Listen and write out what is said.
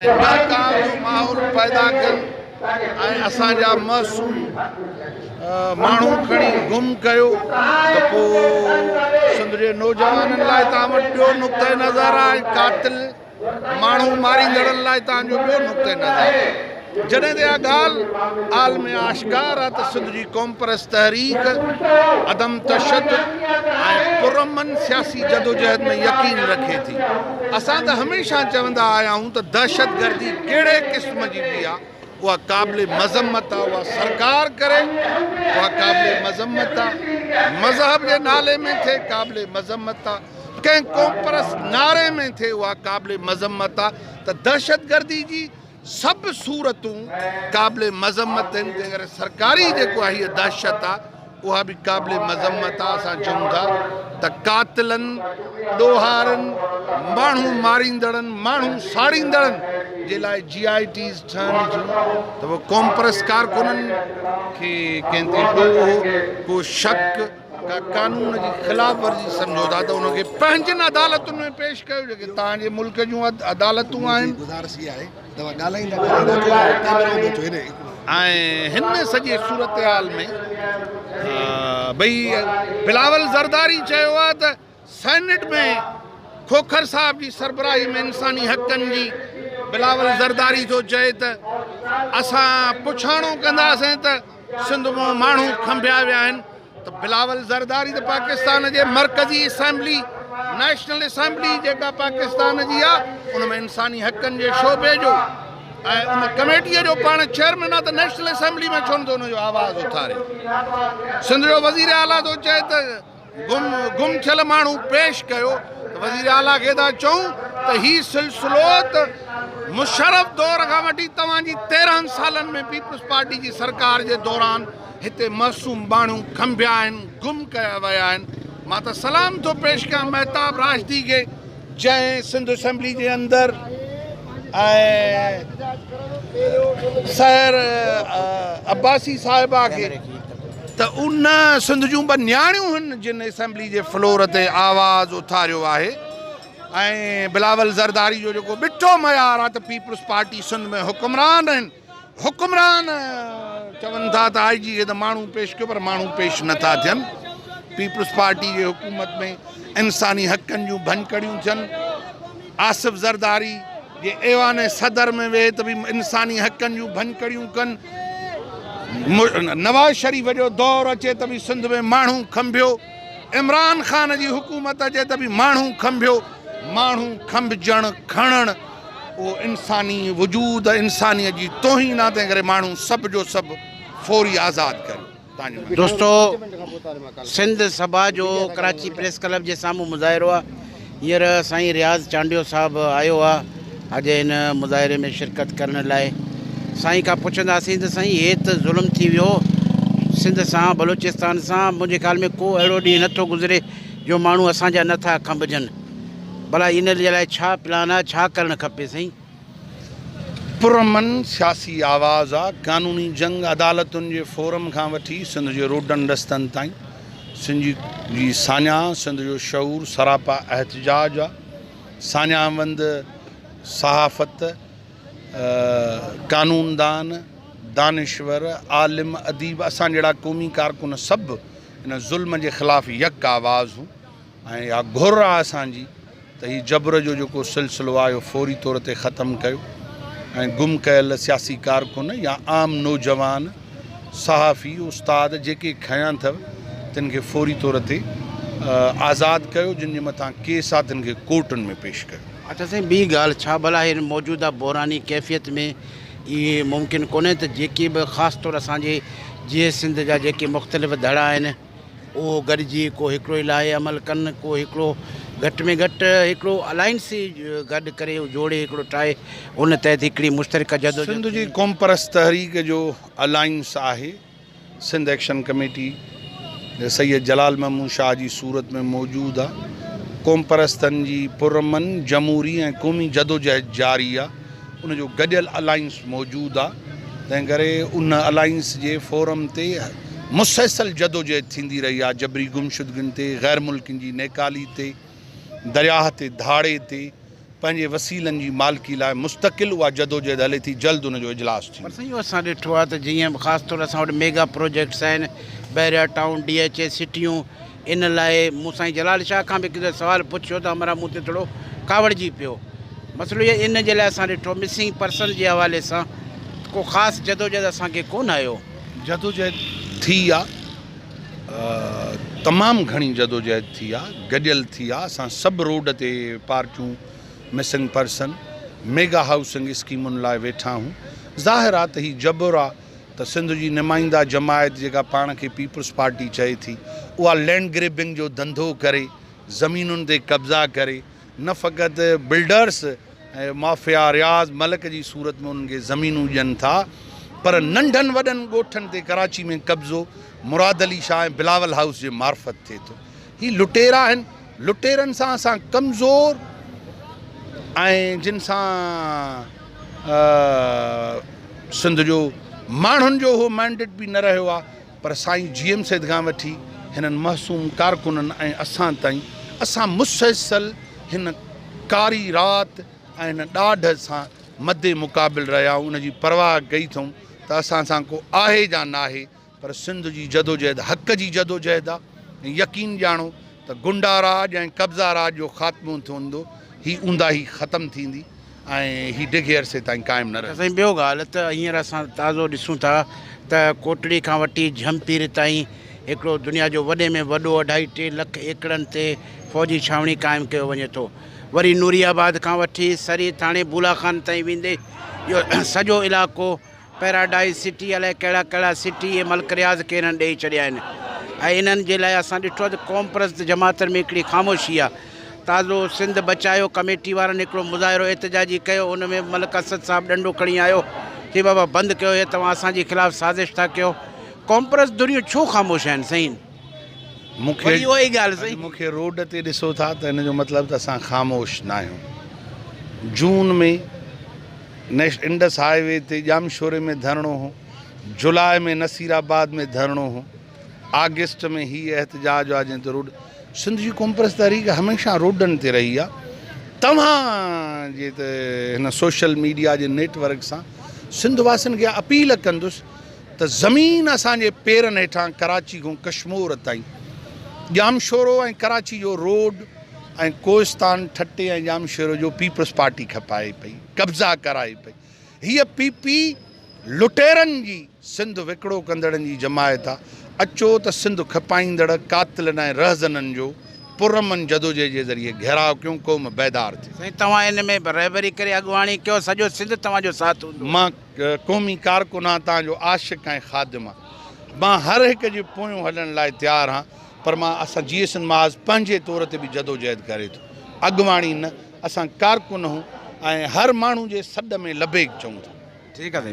काम जो माहौल पैदा कनि असांजा मासूम माण्हू खणी गुम कयो त पोइ सिंध जे नौजवाननि लाइ तव्हां वटि ॿियो नुक़्ते नज़र आहे कातिल माण्हू मारींदड़नि लाइ तव्हांजो ॿियो नुक़्ते नज़र आहे। जॾहिं ते इहा ॻाल्हि आलम आश्कार आहे त सिंध जी क़ौम परस्त तहरीक अदम तशद्दुद ऐं पुरअमन सियासी जदोजहद में यकीन रखे थी। असां त हमेशह चवंदा आया आहियूं त दहशतगर्दी कहिड़े क़िस्म जी बि आहे उहा क़ाबिल मज़म्मत आहे, उहा सरकार करे उहा क़ाबिल मज़म्मत आहे। मज़हब जे नाले में थिए क़ाबिल मज़म्मत आहे, कंहिं क़ौम परस्त नारे में थिए उहा क़ाबिल मज़म्मत आहे। त दहशतगर्दी जी सभु सूरतूं क़ाबिल मज़म्मत आहिनि। तंहिं करे सरकारी जेको आहे हीअ दहशत आहे उहा बि क़ाबिल मज़म्मत आहे। असां चऊं था त कातिलनि ॾोहारनि माण्हू मारींदड़नि माण्हू साड़ींदड़नि जे लाइ GITs ठहनि थियूं त उहो क़ौम परस्त कारकुननि खे कंहिं ते ॾोह को शक का कानून जी ख़िलाफ़ वर्जी सम्झो था त उनखे पंहिंजनि अदालतुनि में पेश कयो जेके तव्हांजे मुल्क जूं अदालतूं आहिनि। ऐं हिन सॼे सूरत हाल में भई बिलावल ज़रदारी चयो आहे त सेनेट में खोखर साहब जी सरबराही में इंसानी हक़नि जी बिलावल ज़रदारी थो चए त असां पुछाणो कंदासीं त सिंध मां माण्हू खंभिया विया आहिनि। त बिलावल ज़रदारी त पाकिस्तान जे मरकज़ी असेंबली नेशनल असेंबली जेका पाकिस्तान जी आहे उन में इंसानी हक़नि जे शोबे जो ऐं उन कमेटीअ जो पाण चेयरमैन आहे त नेशनल असेंबली में छो नथो हुनजो आवाज़ उथारे। सिंध जो वज़ीर आला थो चए त गुम थियल माण्हू पेश कयो त वज़ीर आला खे था चऊं त हीउ सिलसिलो त मुशर्रफ दौर खां वठी तव्हांजी 13 सालनि में पीपल्स पार्टी जी सरकार जे दौरान हिते मासूम माण्हू खंभिया आहिनि, गुम कया विया आहिनि। मां त सलाम थो पेश कयां महताब राशदी खे जंहिं सिंध असेंबली जे अंदरि ऐं सैर अब्बासी साहिबा खे त उन सिंध जूं ॿ न्याणियूं आहिनि जिन असेंबली जे फ्लोर ते आवाज़ उथारियो आहे। ऐं बिलावल ज़रदारी जो जेको ॿिठो मयार आहे त पीपल्स पार्टी सिंध में हुकुमरान आहिनि। हुकुमरान चवनि था त IG खे त माण्हू पेश कयो पर माण्हू पेश नथा थियनि। पीपल्स पार्टी जे हुकूमत में इंसानी हक़नि जूं भञकड़ियूं थियनि। आसिफ ज़रदारी जे ऐवान सदर में वेहे त बि इंसानी हक़नि जूं भञकड़ियूं कनि। नवाज़ शरीफ़ जो दौरु अचे त बि सिंध में माण्हू खंभियो। इमरान ख़ान जी हुकूमत अचे त बि माण्हू खंभियो। माण्हू खंभिजणु खणणु उहो इंसानी वजूद इंसानियत जी तौहीन आहे। तंहिं करे माण्हू सभु जो सभु फौरी आज़ादु कयो। दोस्तों, सिंध सभा जो कराची प्रेस क्लब जे साम्हूं मुज़ाहिरो आहे। हींअर साईं रियाज़ चांडियो साहब आयो आहे अॼु हिन मुज़ाहिरे में शिरकत करण लाइ। साईं खां पुछंदासीं त साईं हे त ज़ुल्म थी वियो सिंध सां बलूचिस्तान सां। मुंहिंजे ख़्याल में को अहिड़ो ॾींहुं नथो गुज़रे जो माण्हू असांजा नथा खंभिजनि। भला इन जे लाइ छा प्लान आहे, छा करणु खपे साईं? पुरअमन सियासी आवाज़ आहे। कानूनी जंग अदालतुनि जे फोरम खां वठी सिंध जे रोडनि रस्तनि ताईं सिंध जी सान्या, सिंध जो शऊर सरापा एहतजाज आहे। सान्यावंद सहाफ़त, कानूनदान, दानिश्वर, आलिम, अदीब असां जहिड़ा क़ौमी कारकुन सभु इन ज़ुल्म जे ख़िलाफ़ यक आवाज़ हूं। ऐं इहा घुर आहे असांजी त हीउ जबर जो जेको सिलसिलो आहे इहो फौरी तौर ते ख़तमु कयो ऐं गुम कयल सियासी कारकुन या आम नौजवान सहाफ़ी उस्ताद जेके खयां अथव तिन खे फौरी तौर ते आज़ादु कयो। जिन जे मथां केस आहे तिन खे कोर्टुनि में पेश कयो। अच्छा साईं, ॿी ॻाल्हि, छा भला हिन मौजूदा बहरानी कैफ़ियत में इहे मुमकिन कोन्हे त जेके बि ख़ासि तौरु असांजे जीअं सिंध जा जेके मुख़्तलिफ़ धड़ा आहिनि उहो गॾिजी को हिकिड़ो इलाही अमल कनि, को हिकिड़ो घटि में घटि हिकिड़ो अलायंस गॾु करे जोड़े हिकिड़ो ठाहे उन तहत हिकिड़ी मुश्तरका जदोजहद। सिंध जी क़ौम परस्त तहरीक जो अलायंस आहे सिंध एक्शन कमेटी सैयद जलाल महमूद शाह जी सूरत में मौजूदु आहे। क़ौम परस्तनि जी पुरअमन जमहूरी ऐं क़ौमी जदोजहद जारी आहे। उनजो गॾियल अलायंस मौजूदु आहे। तंहिं करे उन अलायंस जे फोरम ते मुसलसल जदोजहद थींदी रही आहे। जबरी गुमशुदगियुनि ते, गैर मुल्कियुनि जी नेकाली ते, दरियाह ते धाड़े ते पंहिंजे वसीलनि जी मालिकी लाइ मुस्तक़िल उहा जदोजहद हले थी। जल्द उनजो इजलास थी। पर साईं असां ॾिठो आहे त जीअं ख़ासि तौर असां वटि मेगा प्रोजेक्ट्स आहिनि, बैरिया टाउन, DHA सिटियूं, इन लाइ मूं साईं जलाल शाह खां बि किथे सुवालु पुछियो त हमारा मूं ते थोरो कावड़जी पियो। मसइलो इहो इन जे लाइ असां ॾिठो मिसिंग पर्सन जे हवाले सां को ख़ासि जदोजहद असांखे कोन आयो। जदोजहद थी आहे, तमामु घणी जदोजहद थी आहे, गॾियल थी आहे। असां सभु रोड ते पार्टियूं मिसिंग पर्सन मेगा हाउसिंग स्कीमुनि लाइ वेठा आहियूं। ज़ाहिर आहे त हीउ जबर आहे त सिंध जी नुमाइंदा जमायत जेका पाण खे पीपल्स पार्टी चए थी, उहा लैंड ग्रेबिंग जो धंधो करे, ज़मीनुनि ते कब्ज़ा करे, न फ़क़ति बिल्डर्स ऐं माफ़िया रियाज़ मलक जी सूरत में उन्हनि खे ज़मीनूं ॾियनि था, पर नंढनि वॾनि ॻोठनि ते कराची में कब्ज़ो मुराद अली शाह ऐं बिलावल हाउस जे मार्फत थिए थो। हीअ लुटेरा आहिनि। लुटेरनि सां असां कमज़ोर ऐं जिन सां सिंध जो माण्हुनि जो उहो मैंडेट बि न रहियो आहे, पर साईं GM सैद खां वठी हिननि महसूम कारकुननि ऐं असां ताईं असां मुसलसल हिन कारी राति ऐं हिन ॾाढ सां मदे मुक़ाबिल रहिया आहियूं। उनजी परवाह कई अथऊं त असां सां को आहे या न आहे, पर सिंध जी जदोजहद हक़ जी जदोजहद आहे। ऐं यकीन ॼाणो त गुंडा राज ऐं कब्ज़ा राज जो ख़ात्मो थींदो, हीअ ऊंदाही ख़तमु थींदी ऐं हीअ डिघे अरसे ताईं क़ाइमु न रहंदी। साईं ॿियो ॻाल्हि त हींअर असां ताज़ो ॾिसूं था त कोटड़ी खां वठी झमपीर ताईं हिकिड़ो दुनिया जो वॾे में वॾो 2.5-3 लख एकड़नि ते फ़ौजी छावणी क़ाइमु कयो वञे थो। वरी नूरियाबाद खां वठी सरी थाणे बूलाखान ताईं वेंदे इहो सॼो इलाइक़ो पैराडाइज़ सिटी अलाए कहिड़ा कहिड़ा सिटी ऐं मल्क रियाज़ खे हिननि ॾेई छॾिया आहिनि। ऐं इन्हनि जे लाइ असां ॾिठो आहे त क़ौम परस्त जमातनि में हिकिड़ी ख़ामोशी आहे। ताज़ो सिंध बचायो कमेटी वारनि हिकिड़ो मुज़ाहिरो एतिजाजी कयो, उन में मलिक असद साहिबु ॾंडो खणी आयो चई बाबा बंदि कयो, हे तव्हां असांजे ख़िलाफ़ु साज़िश था कयो। क़ौम परस्त दुनिया छो ख़ामोश आहिनि साईं? मूंखे इहो ई ॻाल्हि साईं, मूंखे रोड ते ॾिसो था त हिन जो मतिलबु त असां ख़ामोश न आहियूं। जून में इंडस हाईवे ते जामशोरे में धरणो हो, जुलाई में नसीराबाद में धरणो हो, अगस्त में हीअ एहतजाज आहे जंहिं ते रोड सिंध जी क़ौम परस्त तहरीक हमेशह रोडनि ते रही आहे। तव्हां जे त हिन सोशल मीडिया जे नेटवर्क सां सिंध वासियुनि खे अपील कंदुसि त ज़मीन असांजे पेरनि हेठां कराची खां कश्मीर ताईं जामशोरो ऐं कराची जो रोड ऐं कोहिस्तान ठटे ऐं जामशोरो जो पीपल्स पार्टी खपाए पई, कब्ज़ा कराए पई। हीअ PP लुटेरनि जी सिंध विकिणो कंदड़नि जी जमायत आहे। अचो त सिंध खपाईंदड़ कातिलनि ऐं रहज़ननि जो पुरमन जदोजहद जे ज़रिए घेराव कयूं, क़ौम बेदार थिए। साईं तव्हां इन में रहबरी करे अॻुवाणी कयो, सॼो सिंध तव्हांजो साथ हूंदो। मां क़ौमी कारकुन आहियां, तव्हांजो आशिक़ ऐं ख़ादिम आहियां। मां हर हिक जे पोयूं हलण लाइ तयारु आहियां, पर मां असां GSN महाज़ पंहिंजे तौर ते बि जदोजहद करे थो, अॻुवाणी न। असां कारकुन हूं ऐं हर माण्हू जे सॾ में लबेक चऊं था। ठीकु आहे साईं।